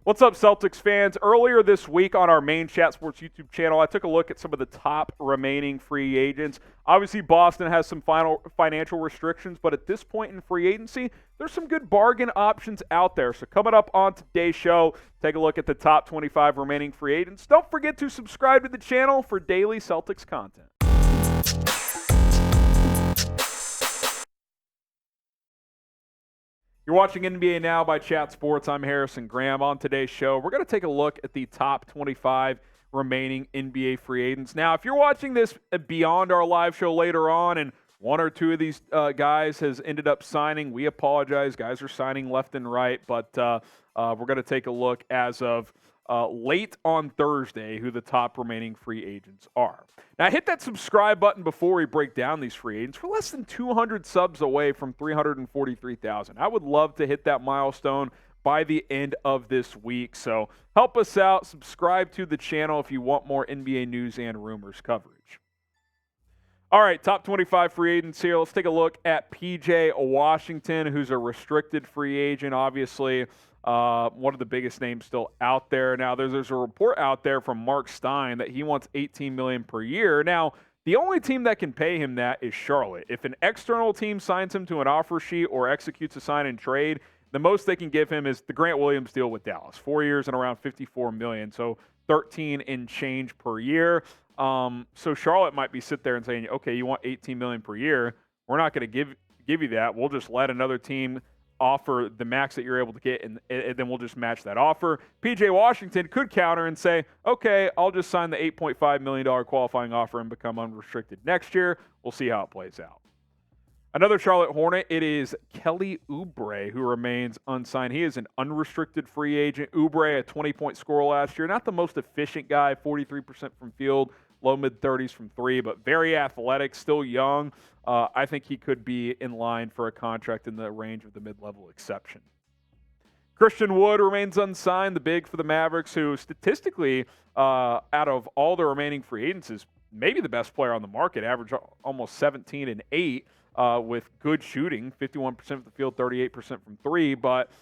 What's up, Celtics fans? Earlier this week on our main Chat Sports YouTube channel, I took a look at some of the top remaining free agents. Obviously, Boston has some financial restrictions, but at this point in free agency, there's some good bargain options out there. So coming up on today's show, take a look at the top 25 remaining free agents. Don't forget to subscribe to the channel for daily Celtics content. You're watching NBA Now by Chat Sports. I'm Harrison Graham. On today's show, we're going to take a look at the top 25 remaining NBA free agents. Now, if you're watching this beyond our live show later on and one or two of these guys has ended up signing, we apologize. Guys are signing left and right, but we're going to take a look as of late on Thursday who the top remaining free agents are. Now, hit that subscribe button before we break down these free agents. We're less than 200 subs away from 343,000. I would love to hit that milestone by the end of this week. So help us out. Subscribe to the channel if you want more NBA news and rumors coverage. All right, top 25 free agents here. Let's take a look at PJ Washington, who's a restricted free agent, obviously. One of the biggest names still out there. Now, there's a report out there from Mark Stein that he wants $18 million per year. Now, the only team that can pay him that is Charlotte. If an external team signs him to an offer sheet or executes a sign and trade, the most they can give him is the Grant Williams deal with Dallas, 4 years and around $54 million, so 13 and change per year. So Charlotte might be sit there and saying, okay, you want $18 million per year. We're not going to give you that. We'll just let another team offer the max that you're able to get, and then we'll just match that offer. PJ Washington could counter and say, okay, I'll just sign the $8.5 million qualifying offer and become unrestricted next year. We'll see how it plays out. Another Charlotte Hornet, it is Kelly Oubre, who remains unsigned. He is an unrestricted free agent. Oubre, a 20-point scorer last year. Not the most efficient guy, 43% from field, low mid-30s from three, but very athletic, still young. I think he could be in line for a contract in the range of the mid-level exception. Christian Wood remains unsigned, the big for the Mavericks, who statistically, out of all the remaining free agents, is maybe the best player on the market, average almost 17 and 8 with good shooting, 51% from the field, 38% from three, but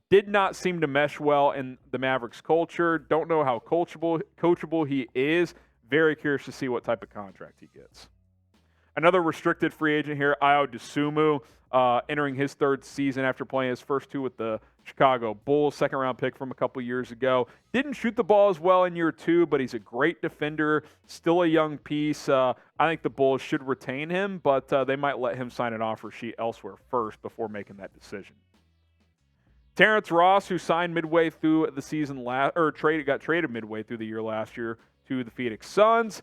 did not seem to mesh well in the Mavericks culture. Don't know how coachable he is. Very curious to see what type of contract he gets. Another restricted free agent here, Ayo Dosunmu, entering his third season after playing his first two with the Chicago Bulls, second-round pick from a couple years ago. Didn't shoot the ball as well in year two, but he's a great defender, still a young piece. I think the Bulls should retain him, but they might let him sign an offer sheet elsewhere first before making that decision. Terrence Ross, who signed midway through the season got traded midway through the year last year to the Phoenix Suns.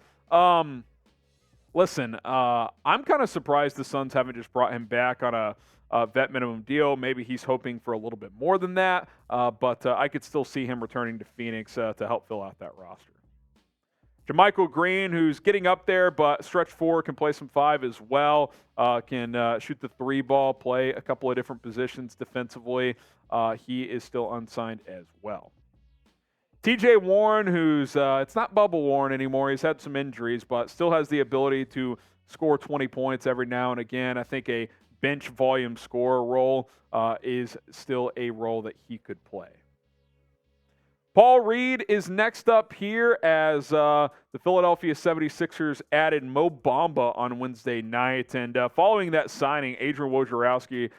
Listen, I'm kind of surprised the Suns haven't just brought him back on a vet minimum deal. Maybe he's hoping for a little bit more than that, but I could still see him returning to Phoenix to help fill out that roster. JaMychal Green, who's getting up there, but stretch four, can play some five as well, can shoot the three ball, play a couple of different positions defensively. He is still unsigned as well. TJ Warren, who's it's not Bubble Warren anymore. He's had some injuries, but still has the ability to score 20 points every now and again. I think a bench volume scorer role is still a role that he could play. Paul Reed is next up here as the Philadelphia 76ers added Mo Bamba on Wednesday night. And following that signing, Adrian Wojnarowski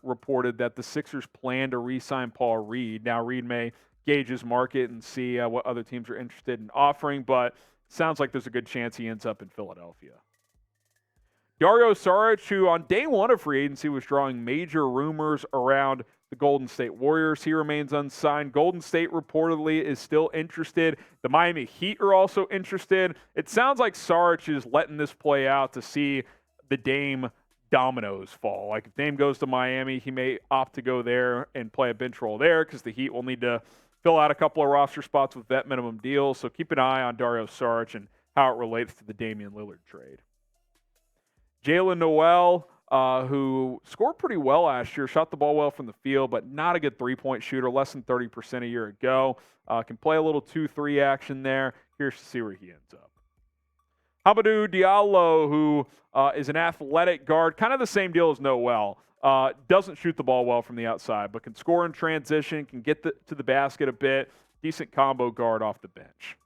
reported that the Sixers plan to re-sign Paul Reed. Now, Reed may gauge his market and see what other teams are interested in offering, but sounds like there's a good chance he ends up in Philadelphia. Dario Saric, who on day one of free agency was drawing major rumors around the Golden State Warriors. He remains unsigned. Golden State reportedly is still interested. The Miami Heat are also interested. It sounds like Saric is letting this play out to see the Dame dominoes fall. Like if Dame goes to Miami, he may opt to go there and play a bench role there because the Heat will need to fill out a couple of roster spots with vet minimum deals. So keep an eye on Dario Saric and how it relates to the Damian Lillard trade. Jaylen Nowell, who scored pretty well last year, shot the ball well from the field, but not a good three-point shooter, less than 30% a year ago. Can play a little 2-3 action there. Here's to see where he ends up. Hamidou Diallo, who is an athletic guard, kind of the same deal as Nowell. Doesn't shoot the ball well from the outside, but can score in transition, can get to the basket a bit. Decent combo guard off the bench.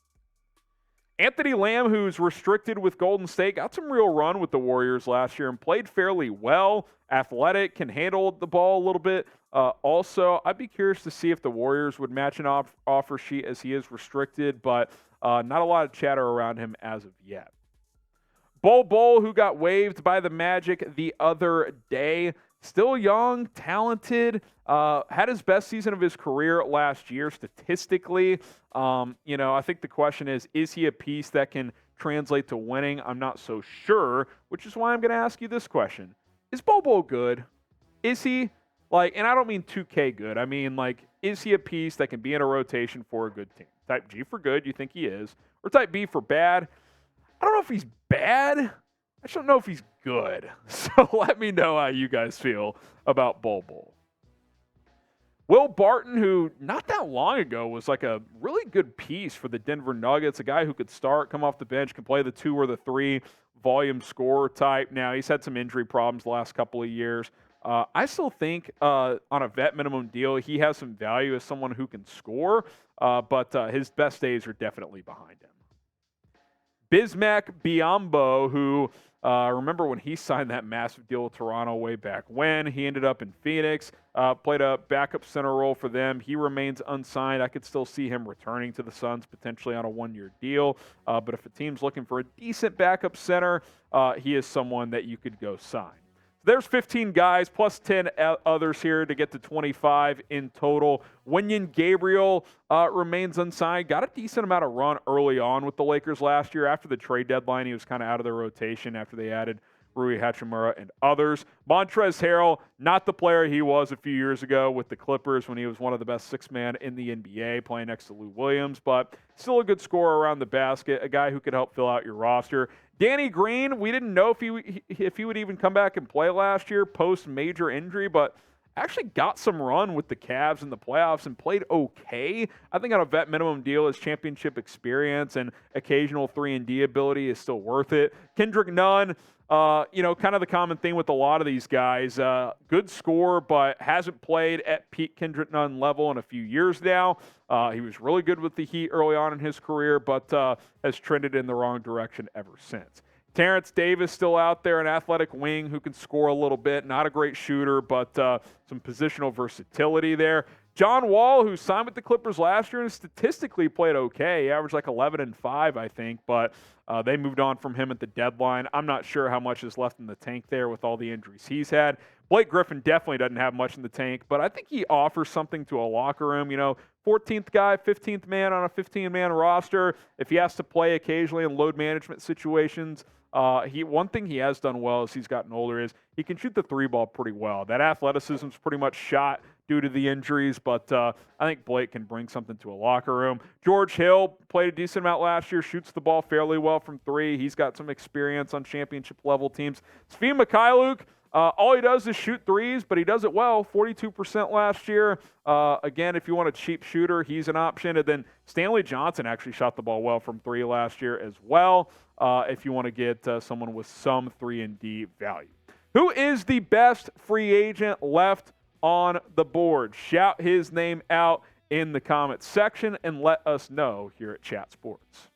Anthony Lamb, who's restricted with Golden State, got some real run with the Warriors last year and played fairly well. Athletic, can handle the ball a little bit. Also, I'd be curious to see if the Warriors would match an offer sheet as he is restricted, but not a lot of chatter around him as of yet. Bol, who got waived by the Magic the other day, still young, talented, had his best season of his career last year statistically. I think the question is he a piece that can translate to winning? I'm not so sure, which is why I'm going to ask you this question. Is Bol good? Is he, and I don't mean 2K good. I mean, is he a piece that can be in a rotation for a good team? Type G for good, you think he is. Or type B for bad? I don't know if he's bad. I just don't know if he's good. So let me know how you guys feel about Bol. Will Barton, who not that long ago was a really good piece for the Denver Nuggets, a guy who could start, come off the bench, can play the 2 or the 3 volume scorer type. Now, he's had some injury problems the last couple of years. I still think on a vet minimum deal, he has some value as someone who can score, but his best days are definitely behind him. Bismack Biyombo, who remember when he signed that massive deal with Toronto way back when, he ended up in Phoenix, played a backup center role for them. He remains unsigned. I could still see him returning to the Suns potentially on a 1-year deal, but if a team's looking for a decent backup center, he is someone that you could go sign. There's 15 guys plus 10 others here to get to 25 in total. Wenyen Gabriel remains unsigned. Got a decent amount of run early on with the Lakers last year. After the trade deadline, he was kind of out of their rotation after they added Rui Hachimura and others. Montrezl Harrell, not the player he was a few years ago with the Clippers when he was one of the best 6-man in the NBA playing next to Lou Williams, but still a good scorer around the basket, a guy who could help fill out your roster. Danny Green, we didn't know if he would even come back and play last year post-major injury, but actually got some run with the Cavs in the playoffs and played okay. I think on a vet minimum deal, his championship experience and occasional 3-and-D ability is still worth it. Kendrick Nunn, kind of the common thing with a lot of these guys. Good scorer, but hasn't played at peak Kendrick Nunn level in a few years now. He was really good with the Heat early on in his career, but has trended in the wrong direction ever since. Terrence Davis still out there, an athletic wing who can score a little bit. Not a great shooter, but some positional versatility there. John Wall, who signed with the Clippers last year and statistically played okay. He averaged 11 and 5, I think, but they moved on from him at the deadline. I'm not sure how much is left in the tank there with all the injuries he's had. Blake Griffin definitely doesn't have much in the tank, but I think he offers something to a locker room. 14th guy, 15th man on a 15-man roster. If he has to play occasionally in load management situations, one thing he has done well as he's gotten older is he can shoot the 3-ball pretty well. That athleticism's pretty much shot due to the injuries, but I think Blake can bring something to a locker room. George Hill played a decent amount last year, shoots the ball fairly well from 3. He's got some experience on championship-level teams. Svi Mykhailiuk, all he does is shoot 3s, but he does it well, 42% last year. Again, if you want a cheap shooter, he's an option. And then Stanley Johnson actually shot the ball well from 3 last year as well, if you want to get someone with some 3-and-D value. Who is the best free agent left on the board? Shout his name out in the comments section and let us know here at Chat Sports.